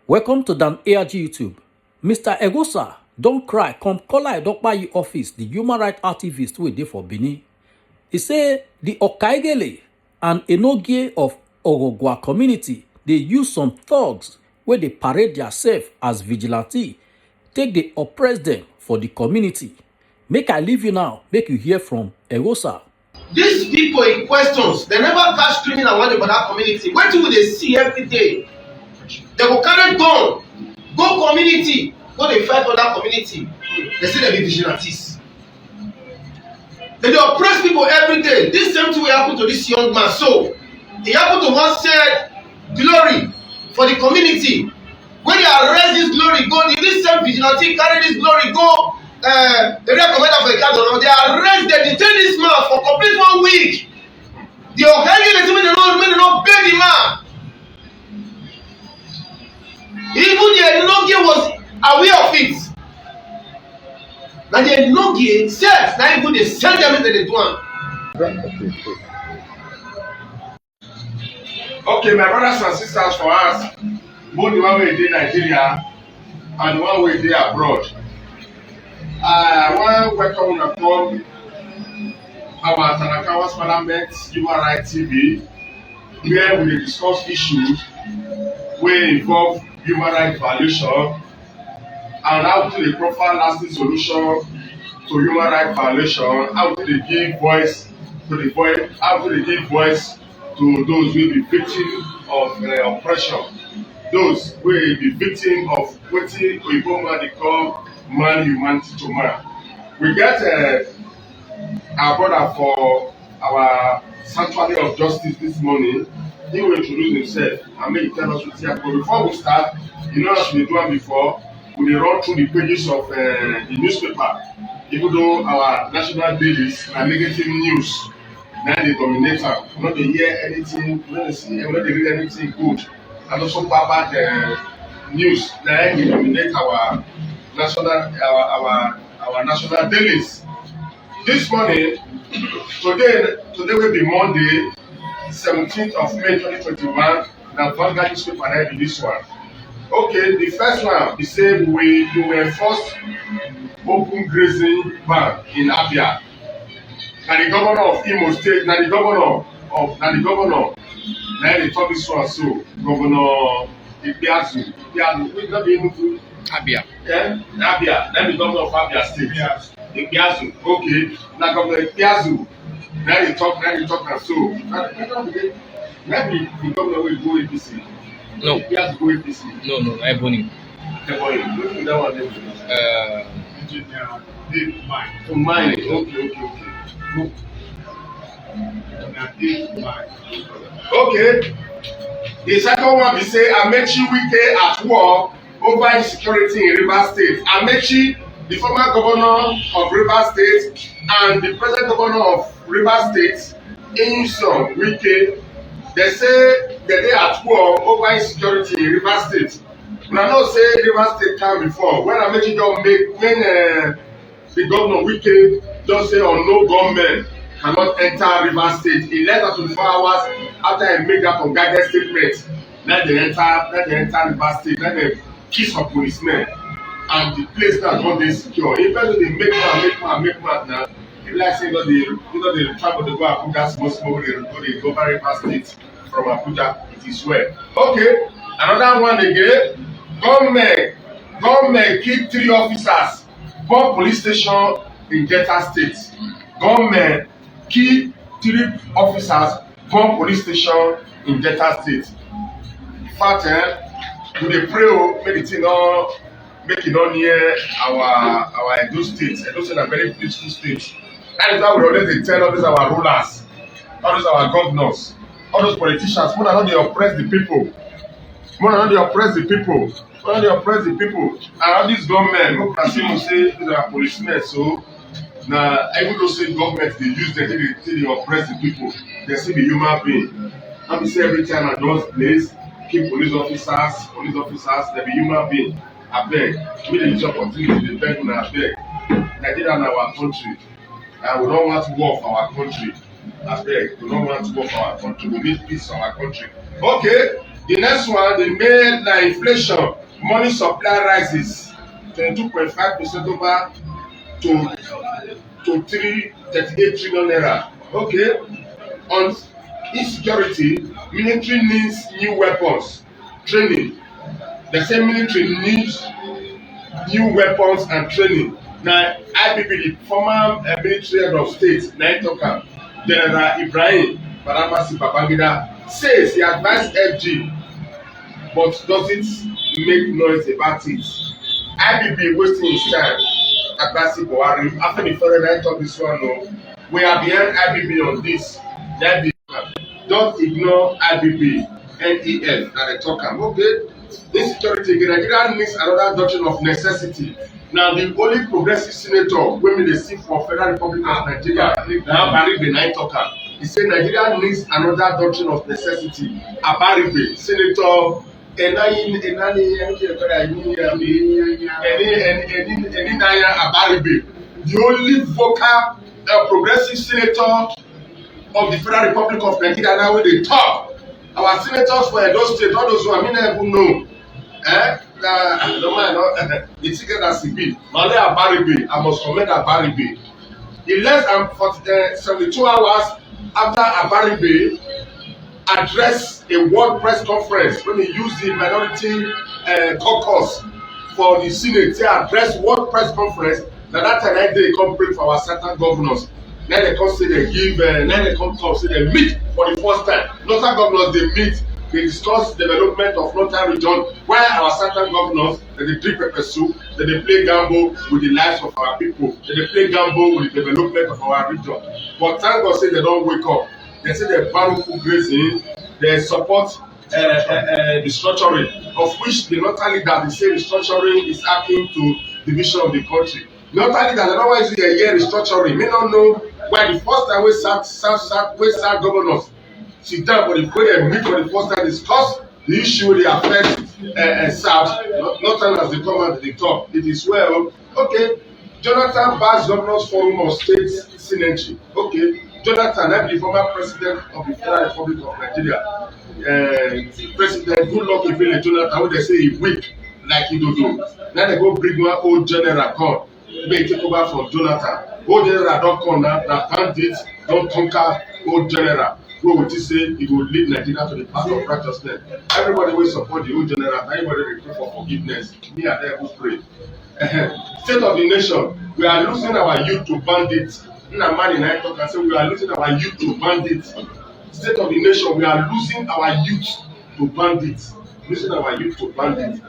Welcome to Dan ARG YouTube. Mr. Egosa don't cry come Kola Edokpayi office, the human rights activist wey dey for Benin. He say the Okaigele and Enogie of Orogwa community dey use some thugs wey dey parade themselves as vigilante take dey oppress them for the community. Make I leave you now, make you hear from Egosa. These people in questions, they never catch criminal one for that community. What do they see every day? They go carry gun, go community, go dey fight for that community. They say they be vigilantes. They dey oppress people every day. This same thing will happen to this young man. So, he happen to once said glory for the community. When they arrest this glory, go this same vigilante carry this glory, go the real commander for the council. They arrest, they detain this man for complete 1 week. The Okaigele team they don't pay the man. Even the Enogie was aware of it. Now the Enogie self, now even they send them into the one. Okay, my brothers and sisters, for us, both the one way in Nigeria and the one way they abroad. I want to welcome you from our Tanakawas Parliament Human Rights TV, where we discuss issues wey involve human rights violation and how to dey proper lasting solution to human rights violation, how to dey give voice to the voice, how to dey give voice to those wey be victim of oppression, those wey be victim of wetin oyibo man dey call man humanity to man. We get our brother for our sanctuary of justice this morning. He will introduce himself and make tell us wetin happen. But before we start, you know as we dey do am before, we dey run through the pages of the newspaper. Even though our national dailies na negative news na dey dominate am, we no dey hear anything, we no dey see, we no dey read anything good. And also bad news na dey dominate our national dailies. This morning, today will be Monday, 17th of May 2021. Now, Vanguard newspaper na be this one. Okay, the first one be say we will enforce open grazing ban in Abia. Na the governor of Imo State, na the governor na dey talk this one so. Governor Ibiazu, we no be Enugu. Abia. Yeah, Abia. Let me governor of Abia State. Ibiazu. Okay. Now Governor Ibiazu. Now you talk and so. Let me the governor will go APC. No. Ibiazu go APC. No, Ebony. Ebony. That one Engineer Dave Mine. to mine. Okay. Go. Okay. The second one be say Amechi Wike at war over insecurity in Rivers State. Amechi, the former governor of Rivers State and the present governor of Rivers State, Nyesom Wike, they say that they at war over insecurity in Rivers State. Una know say Rivers State come before. When Amechi don make, when the governor Wike just say on no gunmen cannot enter Rivers State, in less than 24 hours after he make that unguided statement, let them enter Rivers State, let them kiss some policemen, and the place now don dey secure. If person dey make man now, e be like say you no dey travel dey go Abuja small dey go Rivers State from Abuja, it is well. Okay, another one again, government kill 3 officers bomb police station in Delta State. Government kill 3 officers bomb police station in Delta State. In fact, we dey pray make the thing make e no near our Edo State. Edo State na very peaceful state. That is why we always dey tell all these our rulers, all those our governors, all those politicians, more than dey oppress the people. And all these government, no can say these are policemen. So now, even though say government dey use them till they oppress the people, they still be human being. Not be say every time na just place keep police officers, they be human being. Abeg, make dem use opportunity dey beg una abeg. Nigeria na our country, and we don't want war for our country. Abeg, we don't want war for our country. We need peace for our country. Okay, The next one, they made the inflation, money supply rises 22.5% over to 338 trillion naira. Okay. On insecurity, military needs new weapons, training. They say military needs new weapons and training. Now, IBB, the former military head of state, Naitoka, General Ibrahim Badamasi Babangida, says he advised FG, but doesn't make noise about it. IBB wasting his time. Agbasi Buhari, after the federal right of this one, no, we are behind IBB on this. Don't ignore IBB, NEF, and the talk. Okay, insecurity, Nigeria needs another doctrine of necessity. Now, the only progressive senator when they see for Federal Republic of Nigeria, now Abaribe Naitoka, he said Nigeria needs another doctrine of necessity. Abaribe, Senator Abaribe, the only vocal progressive senator of the Federal Republic of Nigeria. Now when they talk, our senators for Edo State, all those who I never know, the ticket as it be. Male Abaribe, I must commend Abaribe. In less than 72 hours after Abaribe addressed a world press conference when he used the minority caucus for the Senate to address world press conference. Now that time they come pray for our certain governors. Now they come say they give, now they come say they meet for the first time. Northern governors they meet, they discuss development of northern region. While our certain governors they drink pepper soup, they play gamble with the lives of our people, they play gamble with the development of our region. But thank God say they don't wake up. They say they Baruku grazing, they support the structuring, of which the northern leader they say the structuring is akin to division of the country. Not only that, otherwise we hear restructuring. May not know why the first time we start governors sit down for the when they meet for the first time discuss the issue they affect South, not as they come out they talk. It is well. Okay, Jonathan Bass Governors Forum of State Synergy. Okay, Jonathan, I'm the former president of the Federal Republic of Nigeria. President Goodluck Ebele Jonathan, when they say he weak like he do. Now they go bring one old general come. May take over from Jonathan. Old general don't come now. The bandits don't conquer old general. Who would you say he will lead Nigeria to the path of righteousness? Everybody will support the old general. Everybody will pray for forgiveness. Me and them who pray. State of the nation, we are losing our youth to bandits. Man in I talk and say we are losing our youth to bandits. State of the nation, we are losing our youth to bandits. Losing our youth to bandits.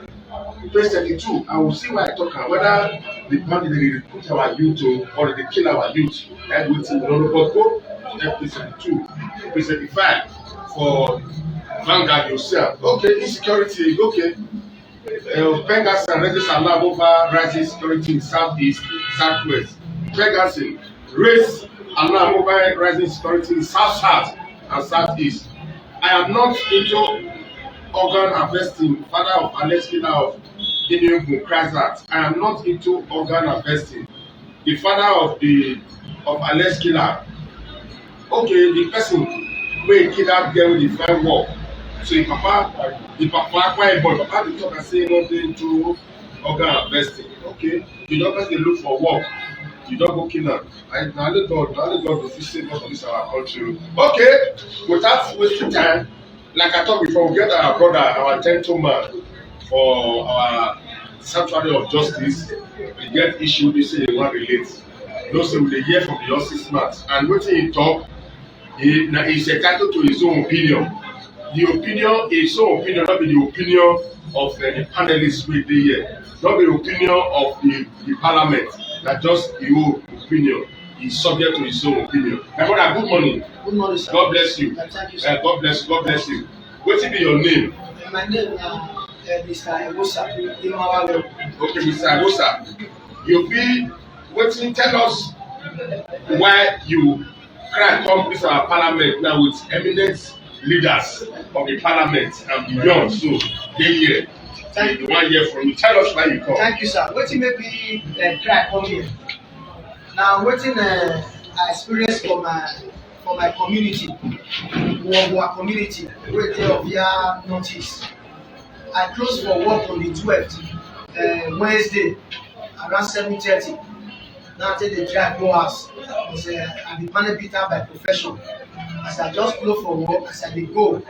Page 32, I will see why I talk and whether the bandits they recruit our youth to or they kill our youth. That will see. But go to page 32, page 35 for Vanguard yourself. Okay, insecurity, okay. Pegasus raises alarm over rising security in southeast, southwest. Pegasus raise alarm over rising security in south and southeast. I am not into organ harvesting. Father of Alex Killer of Inugu cries out. I am not into organ harvesting. The father of Alex Killer. Okay, the person wey kill that girl with the fine work. So the papa quiet boy, papa dey talk and say no dey into organ harvesting. Okay, you don first dey look for work. You don't go kill am. Na only God go fit save us from this our country. Okay, without wasting time, like I talked before, we get our brother, our gentleman for our sanctuary of justice. We get issue they say they wan relate. No say we dey hear from the justice mouth, and wetin he talk, he is entitled to his own opinion. The opinion, his own opinion, not be the opinion of the panelists wey dey here, not be the opinion of the parliament. That just your own opinion. He's subject to his own opinion. My brother, good morning. Good morning, sir. God bless you. Thank you, sir. God bless you. God bless you. What will be your name? My name is Mr. Egosa. Okay, Mr. Egosa. You be waiting. Tell us why you cry come to our parliament now with eminent leaders of the parliament and beyond. So they here. Thank you. 1 year from you. Tell us why you come. Thank you, sir. Wetin make me try come here? Now, wetin I experience from for my community, our community, wey dey of here northeast. I close for work on the 12th, Wednesday, around 7:30. Now I take the drive go house because I be panel beater by profession. As I just close for work, as I dey go,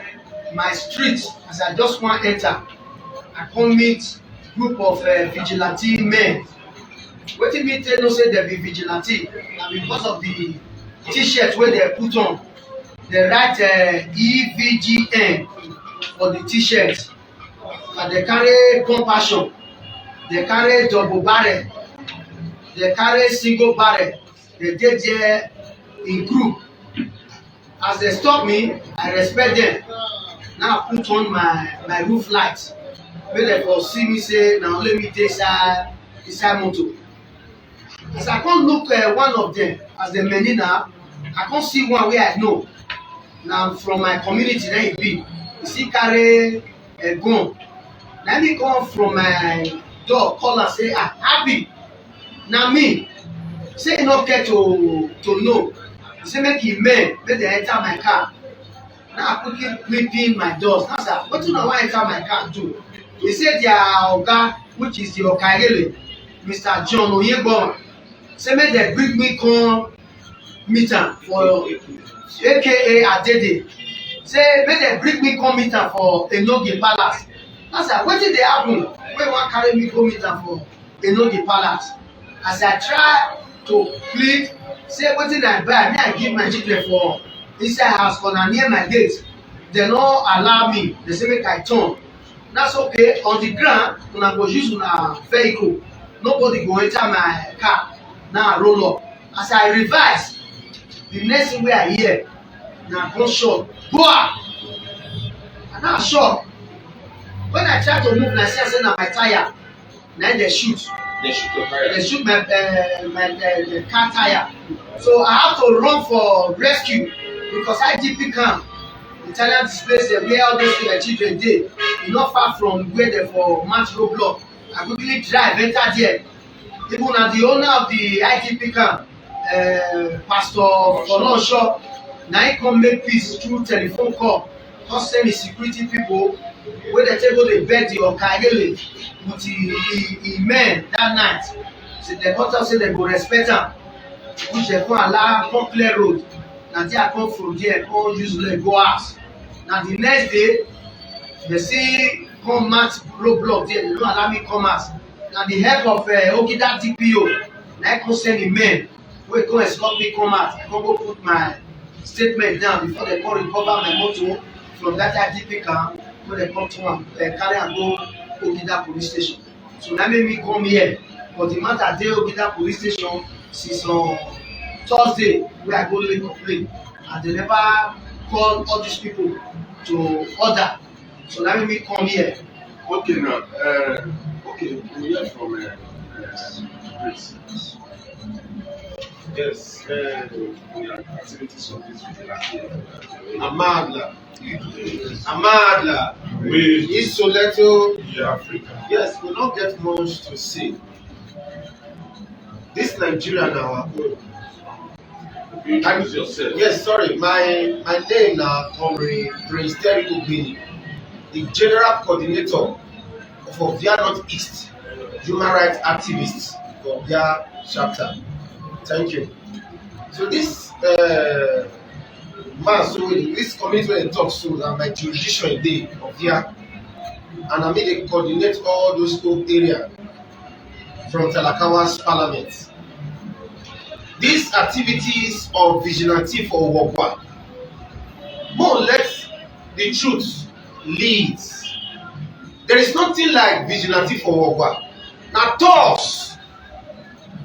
my street, as I just wan enter, I come meet group of vigilante men. Wetin me take know say dem be vigilante na because of the t-shirt wey dem put on. Dem write EVGN for the t-shirt, and dem carry compassion, dem carry double barrel, dem carry single barrel. Dem dey there in group. As dem stop me, I respect dem. Now I put on my roof light make dem for see me say na only me dey inside motor. As I come look one of dem as dem many now, I come see one wey I know na from my community na e be. E still carry gun. Na me come from my door call am say Happy, na me. Say e no care to know. E say make e men make dem enter my car. Now I quickly pin my doors. Now sir, wetin una wan enter my car do? He say their oga, which is the Okayele, Mr. John Oyeboma, say make dem bring me come meet am for aka Adede. Say make dem bring me come meet am for Enoge Palace. Now sir, wetin dey happen wey wan carry me go meet am for Enoge Palace? As I try to plead, say wetin I buy, make I give my children for inside house for na near my gate. Dem no allow me. Dem say make I turn. That's okay. On the ground, una go use una vehicle. Nobody go enter my car. Now I roll up. As I reverse, the next thing wey I hear na gunshot. Boah! And now I shock. When I try to move, na see say na my tire. Na dem shoot. They shoot your tire. They shoot my car tire. So I have to run for rescue because IGP camp, Italian displays where all those children dey, e not far from where they for match roadblock. I quickly drive enter there. Even na the owner of the IGP camp, Pastor Olonsho, na him come make peace through telephone call. Come send the security people wey dey take go dey beg the Okayele with the men that night. So dem come talk say dem go respect am, which dem come allow come clear road. Na there I come from there, come use leg go house. Na the next day, they see come match roadblock there, they no allow me come house. Na the help of Ogida DPO, na I come send the men wey come escort me come out. I come go put my statement down before they come recover my motor from that IGP camp wey they come to am, carry am go Ogida police station. So na make me come here, but the matter dey Ogida police station since Thursday wey I go lay complain, and they never call all these people to order. So na make me come here. Okay now, okay, we hear from Grace. Yes, the activities of this Amadla. Is Soleto. Africa. Yes, we don't get much to say. This Nigeria now our own. Introduce yourself. Yes, sorry, my name now Prince Terry Ubini, the General Coordinator of Ovia Northeast Human Rights Activists for Ovia Chapter. Thank you. So this man, so this community when they talk so that my jurisdiction day of here, and I mean they coordinate all those old areas from Talakawa's parliament. These activities of vigilante for Wogwa, more let the truth leads. There is nothing like vigilante for Wogwa. Now talks,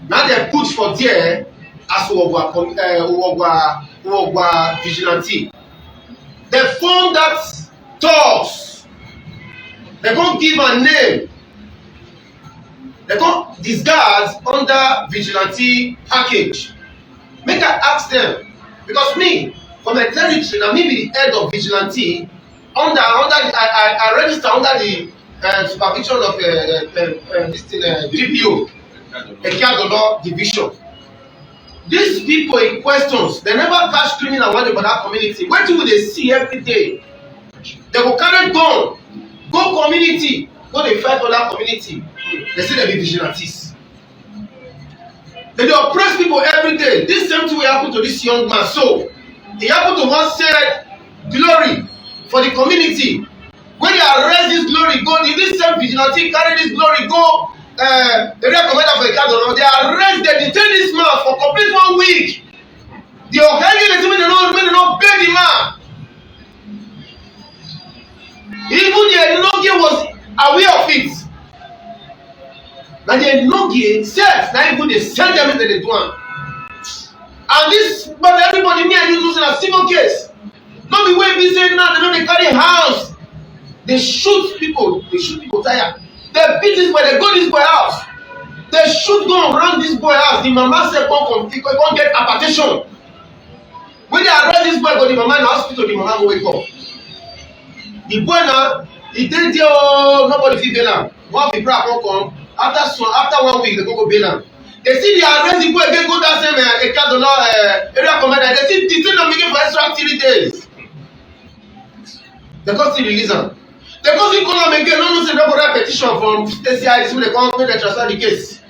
now they put for there as Wogwa vigilante. They found that talks. They can't give a name. They can't disguise under vigilante package. Make I ask them, because me, for my territory, now me be the head of vigilante. I register under the supervision of this thing, DPO, Ekiadono Division. these people in questions, they never catch criminal one for that community. Wetin we dey see every day? They go carry gun, go community, go dey fight for that community. They say they be vigilantes. They dey oppress people every day. This same thing wey happen to this young man. So e happen to one said glory for the community. When they arrest this glory, go this same vigilante carry this glory go area commander for Ikadoro. They arrest, they detain this man for complete 1 week. The Okaiye dey say they no pay the man. Even the Enogie was aware of it. Na the Enogie sef na even dey send them into the do am. And this, but everybody me and you losing a civil case. No be wey be say now they no dey carry house. They shoot people tire. They beat this boy, they go this boy house. They shoot gun around this boy house. The mama say come get hypertension. When they arrest this boy, go the mama in the hospital, the mama go wake up. The boy now, he dey there, nobody fit bail am. One people come. After 1 week, they go bail am. They see the arrest the boy again, go that same area commander. They see detain am again for extra 3 days. They come still release am. They come still call am again. No know say they go write petition from SCI so they come make dem transfer the case.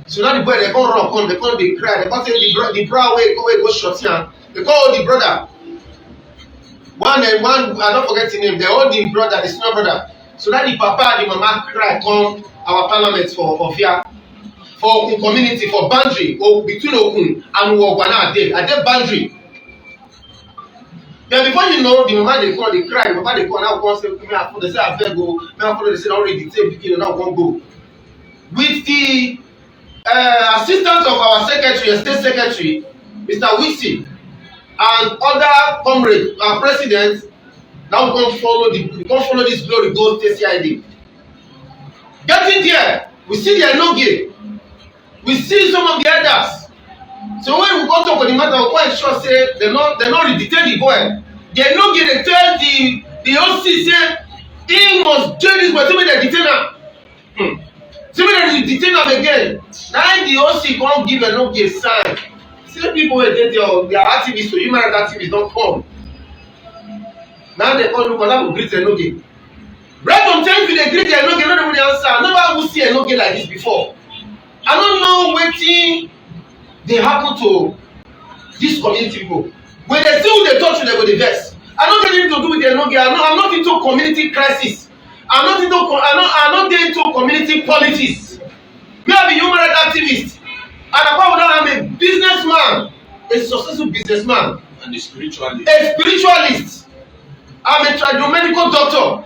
So now the boy they come run, they come dey cry. They come say the bra wey go short am. They call the brother. One I don't forget his name. They hold the brother, the senior brother. So now the papa and the mama cry come our parliament for Ofia. For Okun community, for boundary between Okun and Wogwana at that boundary. Then before you know, the mama they call, they cry, the papa they call, now come say, me I they say I beg go, me I follow they say already detained begin, now come go. With the assistance of our secretary, state secretary, Mr. Wisi, and other comrades, our president, now we come follow this glory go to CID. Getting there, we see the Enogie. We see some of the elders. So when we go talk about the matter, we quite sure say they not re-detain the boy. They no get they tell the OC say he must join this boy. See me they detain him. See me they detain him again. Now the OC come give a sign. See people wey dey there, their activists, so human rights activists don't come. Now they come look for that to greet Enogie. Right from time we dey greet Enogie, no dey answer. I never even see Enogie like this before. I don't know wetin dey happen to this community people. When they see who they talk to, they go dey vex. I don't get anything to do with the Enogie. I'm not into community crisis. I'm not into community politics. Me I be human rights activist. And apart from that, I'm a businessman, a successful businessman, And the spiritualist. a spiritualist. I'm a tradomedical doctor.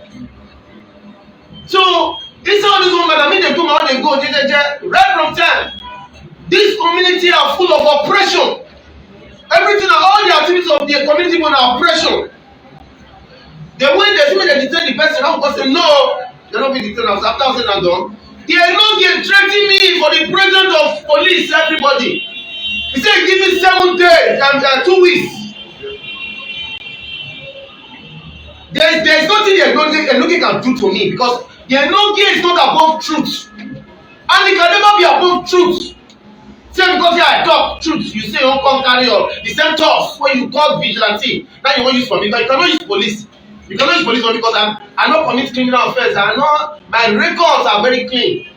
So inside all this woman, I mean they come out, they go, right from time. This community are full of oppression. Everything, all the activities of the community are oppression. The way they see me, they detain the person, how can say no, they don't be detained after I said that done. They are not get threatening me for the president of police, everybody. He said, give me 7 days and 2 weeks. There is nothing the Enogie can do to me because the Enogie is not above truth. And it can never be above truth. Say because here I talk truth, you say you don't come carry your the same thoughts when you call vigilante. Now you want use for me, but you cannot use police. You cannot use police for me because I not commit criminal offense. I know my records are very clean.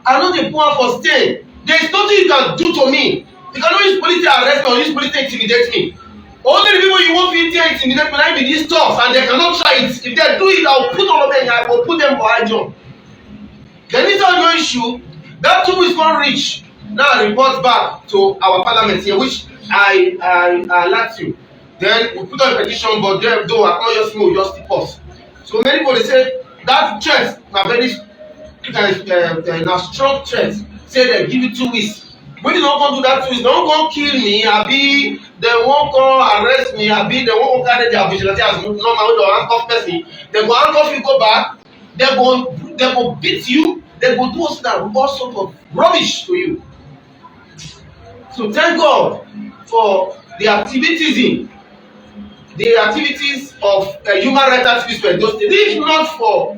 I know the poor for stay. There is nothing you can do to me. You cannot use police to arrest me or use police to intimidate me. Only the people you want to intimidate me like these stuff and they cannot try it. If they do it, I will put all of them. I will put them for high jump. Then it's not no issue. That 2 weeks can't reach. Now I report back to our parliament here, which I alert you. Then we put on a petition, but though I can't just know, just pause. So many people they say that threat na very na strong threat. Say they give you 2 weeks. When they don't come do that 2 weeks, they don't come kill me. Abi they won't come arrest me. Abi they won't carry their vigilante as normal when they handcuff person. They go handcuff you, go back. They go beat you. They go do all sort of rubbish to you. So thank God for the activities of human rights activists for Edo State. If not for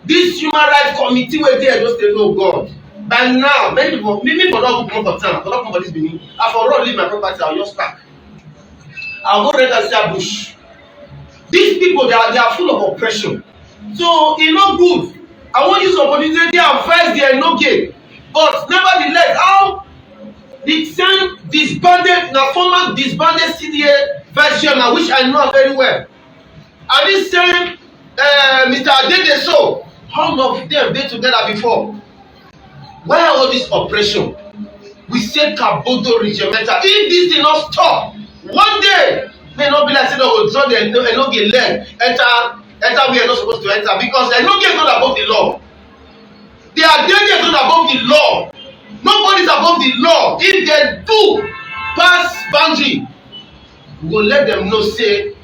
this human rights committee wey dey Edo State, oh God, By now, many people, me for not come for town, for not come for this Benin, I for run leave my property, I'll just stack. I'll go rent and start bush. These people, they are full of oppression. So e no good. I wan use opportunity to advise the Enoge, but nevertheless, how the same disbanded, na former disbanded CDA version, na which I know very well, and this same Mr. Adedeso, all of them dey together before. Why all this oppression? We say Kabodo regimental. If this thing not stop, one day may not be like say they go draw the Enoge leg enter where you're not supposed to enter, because Enoge is not above the law. The Adedeso is not above the law. Nobody is above the law. If they do pass boundary, we go let them know say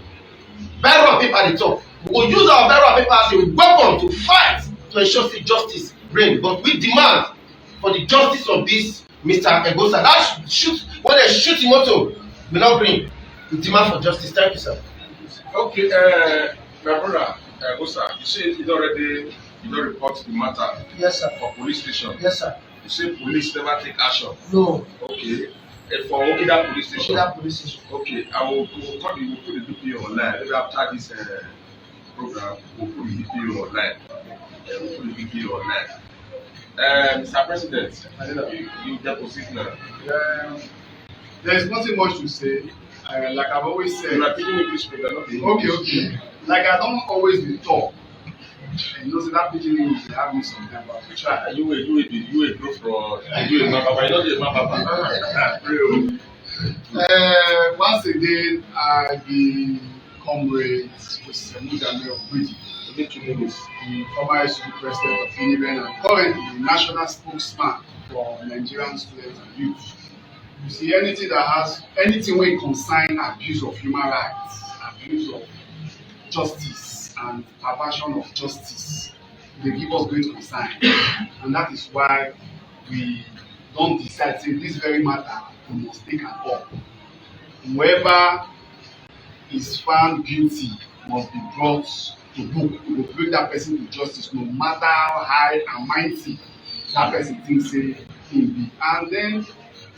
barrel of paper dey talk. We go use our barrel of paper as a weapon to fight to ensure say justice reign. But we demand for the justice of this Mr. Egosa. That shoot when they shoot him motor will not bring. We demand for justice. Thank you, sir. Okay, my brother Egosa, you say you don't report the matter. Yes, sir. For police station. Yes, sir. You say police never take action. No. Okay. For Ogida police station. Ogida police station. Okay, I will put the DPO online. Maybe after this program, we'll put the DPO online. We'll put the DPO online. Mr. President, you deposit now. There's nothing much to say. Like I've always said. You are taking English speaker, not the Okay. Like I don't always be talk. And you know, so that pidgin English they have me sometimes, but we try. You a grow from you a mapapa. You know the mapapa. Once again, I be comrades with Semudame of British. Today 2 minutes. The former SUG president of Univen and currently the national spokesman for Nigerian students and youth. You see anything wey concern abuse of human rights, abuse of justice and perversion of justice, dey give us great concern, and that is why we don decide say this very matter we must take am up. Whoever is found guilty must be brought to book. We go bring that person to justice, no matter how high and mighty that person think say him be. And then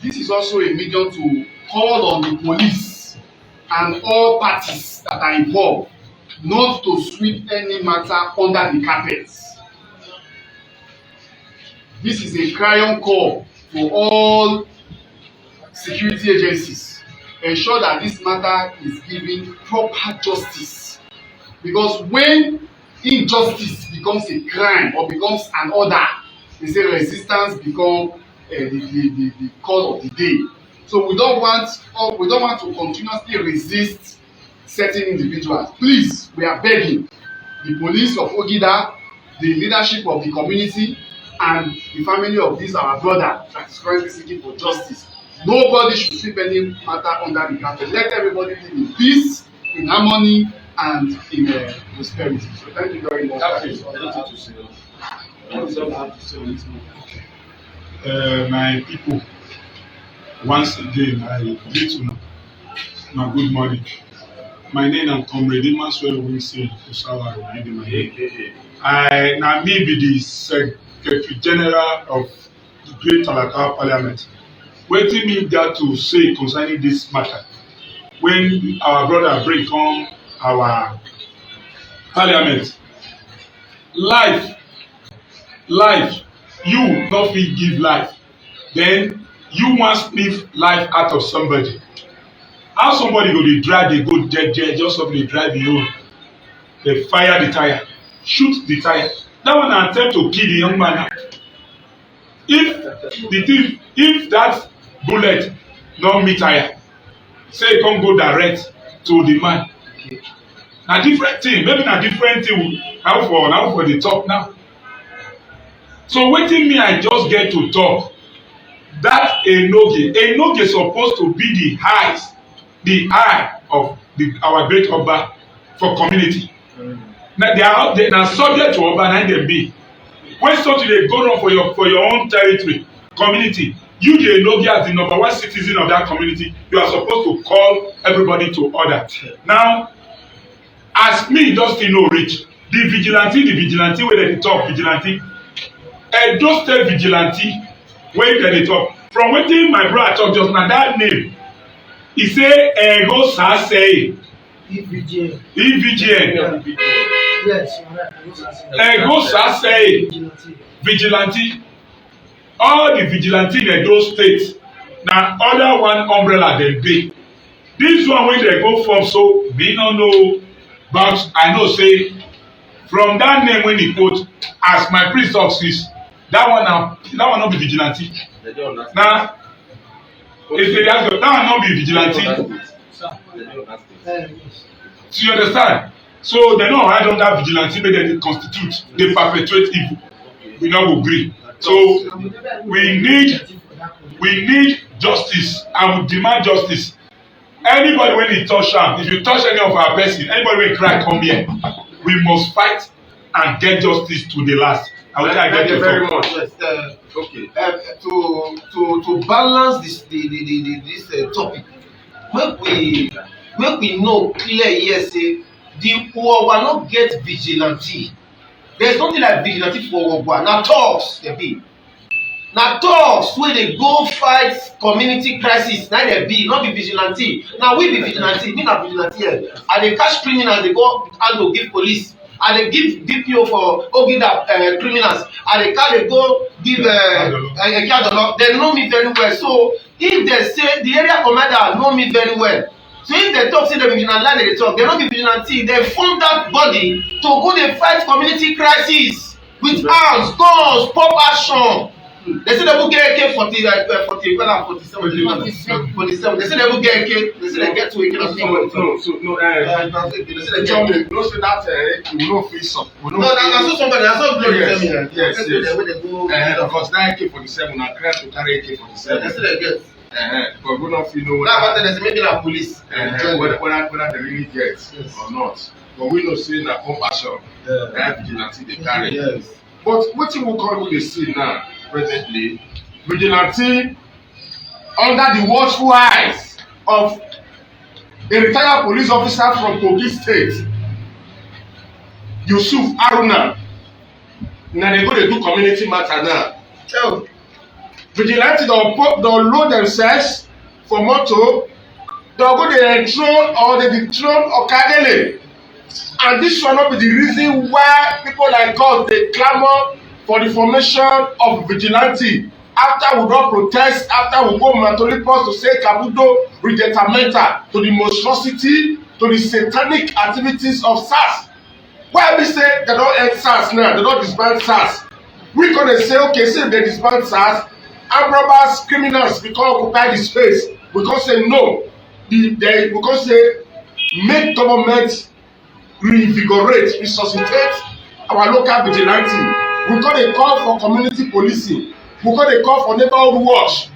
this is also a medium to call on the police and all parties that are involved not to sweep any matter under the carpet. This is a clarion call to all security agencies. Ensure that this matter is given proper justice, because when injustice becomes a crime or becomes an order, they say resistance become the cause of the day. So we don't want to continuously resist certain individuals. Please, we are begging the police of Ogida, the leadership of the community, and the family of this our brother that is currently seeking for justice. Nobody should sweep any matter under the carpet. Let everybody live in peace, in harmony, and in prosperity. So thank you very much. My people, once again, I greet you now. Good morning. My name is Comrade Emmanuel Wilson Osawa. I me be the Secretary General of the Great Talakawa Parliament. Wetin me got to say concerning this matter? When our brother bring come our parliament, life, you no fit give life, then you wan sniff life out of somebody. How somebody go dey drive dey go jeje just up dey drive the road, dey fire the tire, shoot the tire. That one na attempt to kill the young man. If that bullet no meet tire, say e come go direct to the man, na different thing. Maybe na different thing now for the talk now. So wetin me I just get to talk, that Enoge suppose to be the eye of our great Oba for community. Na subject to Oba na dem be. When something dey go wrong for your own territory, community, you the Enoge as the number one citizen of that community, you are supposed to call everybody to order. Now, as me just still no reach, the vigilante wey dem dey talk vigilante, Edo State vigilante wey dem dey talk. From wetin my brother talk just now, that name, he say Ego Sase. EVGN. EVGN. Yes, Ego Sase. Vigilante. All the vigilante in Edo State na other one umbrella dem dey. This one wey dem go form so we no know, but I know say from that name wey he quote, as my priest talk since, that one no be vigilante. Na if they ask you, that one no be vigilante. So you understand? So they no hide under vigilante make dem dey constitute, dey perpetuate evil. We no go gree. So we need justice, and we demand justice. Anybody wey dey touch am, if you touch any of our person, anybody wey cry come here, we must fight and get justice to the last. Thank you very much. Yes, okay. To balance this topic, make we know clear here say the Uogba no get vigilante. There is nothing like vigilante for Uogba. Na thugs dey be. Na thugs wey dey go fight community crisis na dey be, no be vigilante. Na we be vigilante, me na vigilante here. I dey catch criminals, dey go hand to give police. I dey give DPO for Ogida criminals. I dey carry go give Ekiadolo. They know me very well. So if they say the area commander know me very well, so if they talk say they be vigilante, they talk. They no be vigilante. They form that body to go dey fight community crisis with arms, guns, pop action. They say they will get AK 47. They say they will get AK. They say they get to AK. No, they say they no say that we no fit some. No, na so somebody, na so blow yes, tell me. yes. Because Because that AK 47 na clear to carry AK 47. they say they get. But we no fit know Now, but they say maybe na police. whether they really get or not. But we know say na compassion. That vigilante dey carry. Yes. But wetin we come dey see now presently, vigilante under the watchful eyes of a retired police officer from Kogi State, Yusuf Haruna, na dey go dey do community matter now. Oh. Vigilante don load themselves for motor, don go dey enthrone or dey dethrone Okadele, and this one no be the reason why people like us dey clamour for the formation of vigilante after we don protest, after we go Matolipos to say Kabudo rejetamenta to the monstrosity, to the satanic activities of SARS. Why be say they don end SARS now, they don disband SARS? We come dey say okay, say they disband SARS, armed robbers, criminals become occupy the space. We come say no, we come say make government reinvigorate, resuscitate our local vigilante. We come dey call for community policing. We come dey call for neighborhood watch.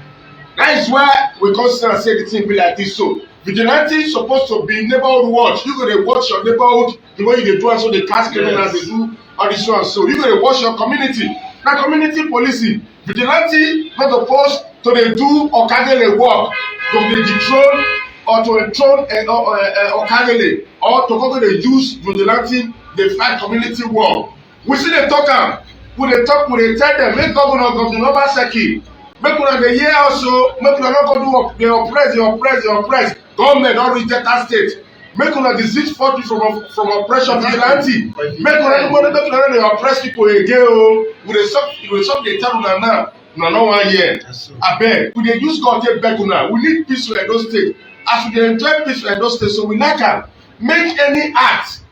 That is why we come stand say the thing be like this. So vigilante suppose to be neighborhood watch. You go dey watch your neighborhood the way you dey do am, so dey catch criminals, dey do all this one. So you go dey watch your community. Na community policing. Vigilante no suppose to dey do Okadele work, to dey dethrone or to enthrone Okadele, or to go dey use vigilante dey fight community war. We still dey talk am. We dey talk, we dey tell dem make governor Obaseki make una dey hear also, make una no go do work, dey oppress. Government don reach Delta State. Make una desist fortune from oppression vigilante. Make una no dey oppress people again o. We dey stop dey tell una now. Una no wan hear. Abeg, we dey use God take beg una. We need peace for Edo State. As we dey enjoy peace for Edo State, so we like am. Make any act,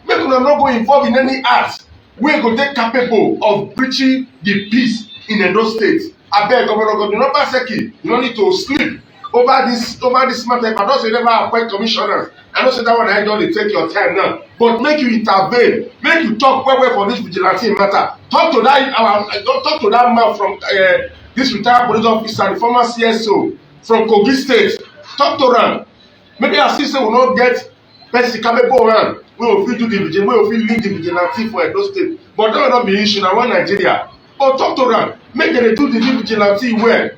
make una no go involve in any act wey go dey capable of breaching the peace in Edo State. Abeg, Governor Obaseki, you no need to sleep over this matter. I don say never appoint commissioners. I know say that one I don dey take your time now, but make you intervene, make you talk well for this vigilante matter. Talk to that man from this retired police officer, the former CSO from Kogi State. Talk to am. Maybe I see say we no get person capable man wey go fit do the vigilante, wey go fit lead the vigilante for Edo State. But that will not be issue na one Nigeria. But talk to am, make dem dey do the vigilante well.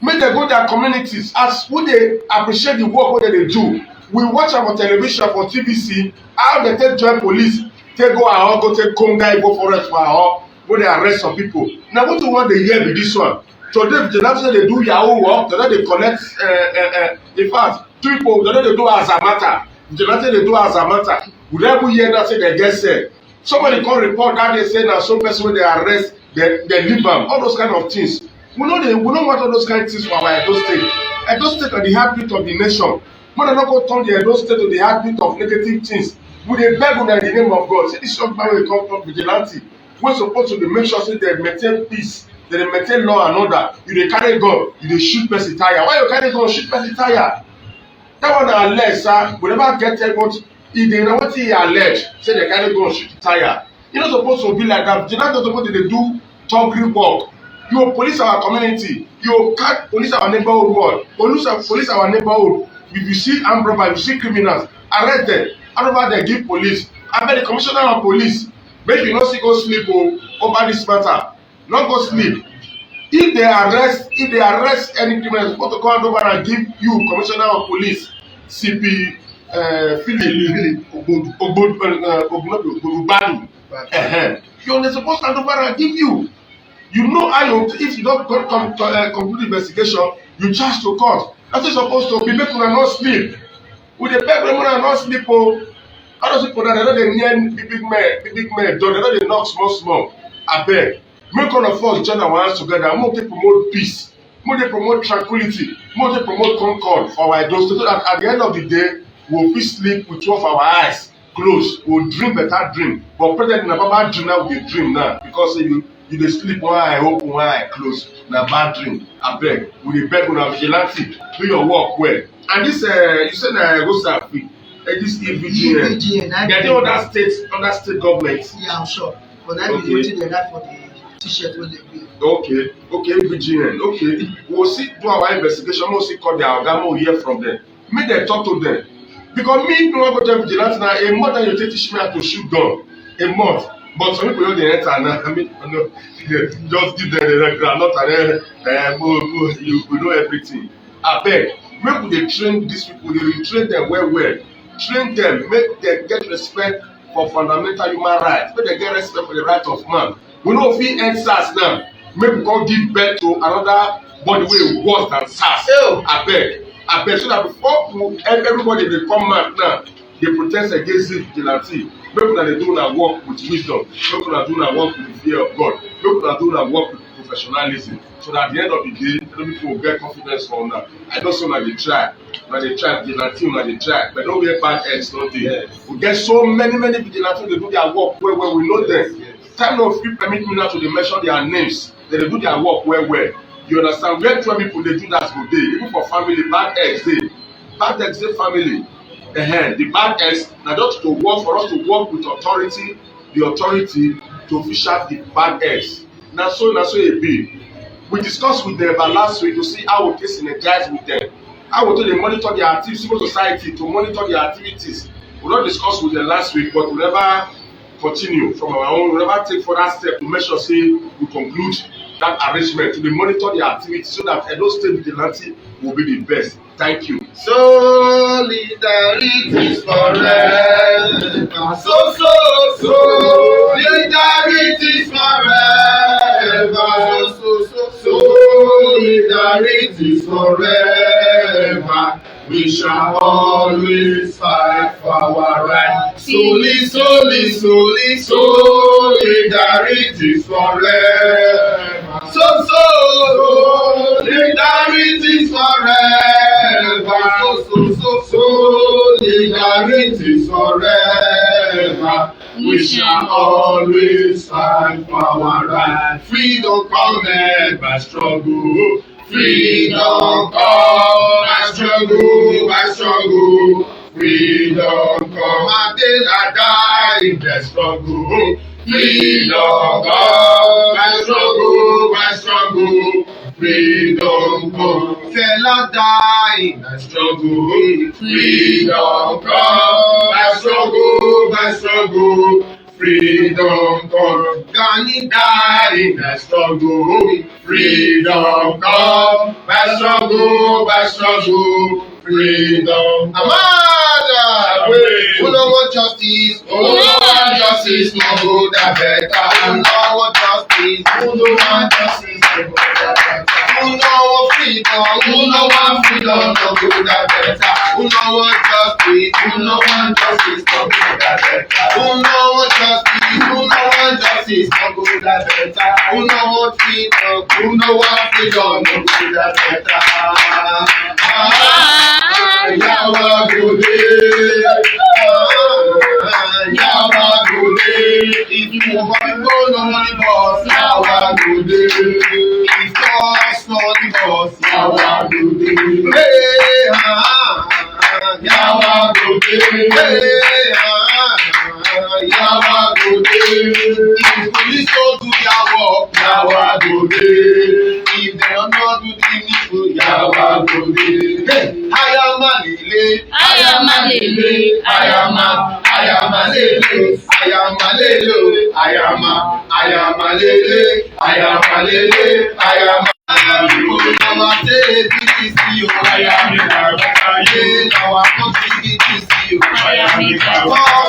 Make dem go their communities as we dey appreciate the work wey dem dey do. We watch am for television, for TVC, how dem take join police, take go Aho, go take Konga Igbo forest for Aho. wey dey arrest some people. Na wetin we wan dey hear be this one. Today vigilante dey do yahoo work, dem no dey collect in fact people dem no dey do azamata. Vigilante dey do azamata. We don even hear that say dem get cell. Somebody come report that day say na some person wey dey arrest dem leave am. All those kind of things. We no want all those kind of things for our Edo State. Edo State na the heartbeat of the nation. Make dem no go turn the Edo State to the heartbeat of negative things. We dey beg una in the name of God. Say this young man wey come from vigilante wey suppose to dey make sure say dem maintain peace, dem dey maintain law and order. You dey carry gun, you dey shoot person tire. Why you carry gun shoot person tire? That one na allege, sir. We never get but e dey na wetin e allege say dem carry gun shoot tire. E no suppose to be like that. Vigilante no suppose to dey do thuggery work. You police our community, you can't police our neighborhood ward, police our neighborhood. If you see armed robbers, if you see criminals, arrest them. Hand over them, give police. I beg the commissioner of police, make you no see go sleep over this matter. Not go sleep. If they arrest any criminal, supposed to come hand over and give you, commissioner of police, CP Philip Ogbodubadu. You only supposed to hand over and give you. You know how you, if you don't conclude investigation, you charge to court. That's what supposed to be. Make una not sleep. We dey beg make una not sleep o. All those people that they no dey near big men door, they no dey knock small. Abeg, make all of us join our hands together. Make we promote peace. Make we promote tranquility. Make we promote concord for our Edo State, so that at the end of the day, we will fit sleep with two of our eyes closed. We will dream better dream. But presently na bad dream now we dey dream now, because you dey sleep one eye open, one eye close. Na bad dream. Abeg, we dey beg una vigilante, do your work well. And this you say na Egosa this EVGN. They dey other state government. Yeah, I'm sure. But that is wetin dey write for the t-shirt wey dey wear. Okay, EVGN. Okay, we will see do our investigation. We will see call their oga, we hear from them. Make them talk to them. Because me, no one go tell vigilante na a month that you take teach me how to shoot gun. A month. But some people don't enter now. I mean, no, just give them the groundnut and then you know everything. Abeg, make we dey train these people, dey retrain them well. Train them, make them get respect for fundamental human rights, make them get respect for the right of man. We no fit end SARS now. Make we come give birth to another body wey worse than SARS. Abeg, so that before everybody dey come out now, dey protest against this vigilante. Make una dey do una work with wisdom. Make una do una work with the fear of God. Make una do una work with professionalism. So that at the end of the day, people will get confidence for una. I know say una dey try, vigilante una dey try, but no wear bad heads no dey. We get so many vigilantes dey do their work well. We know them. Time no fit permit me now to dey mention their names. They dey do their work well. You understand? Where 12 people dey do that go dey. Even for family, bad heads dey. Bad heads dey family. The bad eggs na just to work for us to work with authority, the authority to fish out the bad eggs. Na so e be. We discuss with them last week to see how we dey synergize with them, how we dey monitor their activities, civil society to monitor their activities. We don discuss with them last week, but we never continue from our own. We never take further step to make sure say we conclude that arrangement to dey monitor their activities so that Edo State vigilante will be the best. Thank you. Solidarity forever. Solidarity forever. Solidarity forever. We shall always fight for our rights. Solidarity forever. Solidarity forever. Solidarity forever. We shall always fight for our rights. Freedom come by struggle. Freedom come by struggle. Freedom come until I die in the struggle. Freedom come by struggle. Freedom come till I die in the struggle. Freedom come by struggle. Freedom come, Gani die in the struggle. Freedom come by struggle. Freedom, Amada, Who no want justice? Who no want justice? No go that better. Who no want justice? Who no want justice? No go that better. Who no want freedom? Who no want freedom? No go that better. Who no want justice? Who no want justice? No go that better. Who no want justice? Who no want justice? No go that better. Who no want freedom? Who no want freedom? No go that better. Yawa go dey. Yawa go dey. If you want to go, no money boss. Yawa go dey. If cost no the boss. Yawa go dey. Hey, Yawa go dey. Hey, Yawa go dey. If police don't do their work, Yawa go dey. If they don't do the needful, Yawa go dey. Hey, I am a lele, I am a lele, I am a lele, I am a lele, I am a lele, I am a lele, I am a people now say BTC, I am a now I country BTC, I am a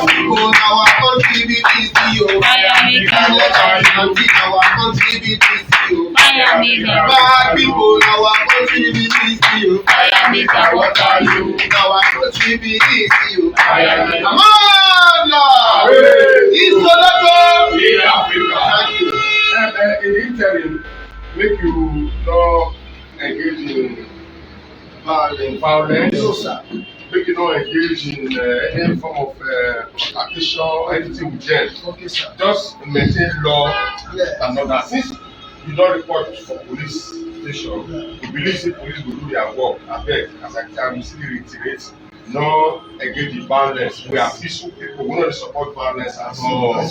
people now I country BTC, I am now I country BTC, bad people now I country BTC, I am what are you now I country BTC, I am Amanda, it's Sonato in Africa. Thank you. In the interim, make you not engage in violence. No, sir. Make you not engage in any form of accusation or anything with them. Okay, sir. Just maintain law Yeah. and order. Since you don't report for police station, you believe the police will do their work. Abeg, as I can still reiterate, no engage in violence. We are peaceful people. We don't support violence at all.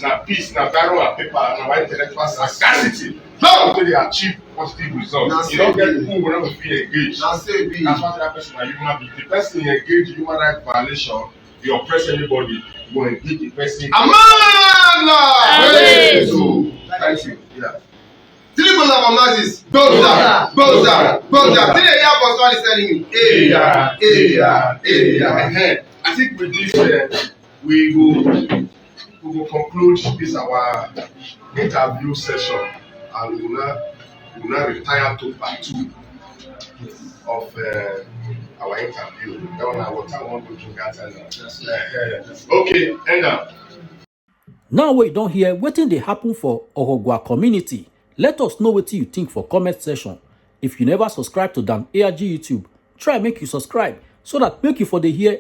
Na peace, na barrel and paper, na white intellectual sagacity. How do they achieve positive results? You don't get people who don't feel engaged. That's why that person are human being. The person you engage in human rights violation, you oppress anybody, you will engage the person. Amanda! So, thank you. Yeah. Three people of Moses. Boza. Did they hear what God is telling me? I think with this, we will conclude this our interview session, and we will now retire to part 2 of our interview. That one I want to get. Okay, end up. Now we don't hear wetin dey happen for Ohogwa community. Let us know what you think for comment section. If you never subscribe to Dan ARG YouTube, try make you subscribe so that make you for dey hear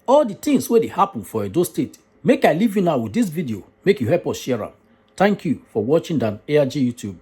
all the things wey dey happen for Edo State. Make I leave you now with this video, make you help us share am. Thank you for watching Dan ARG YouTube.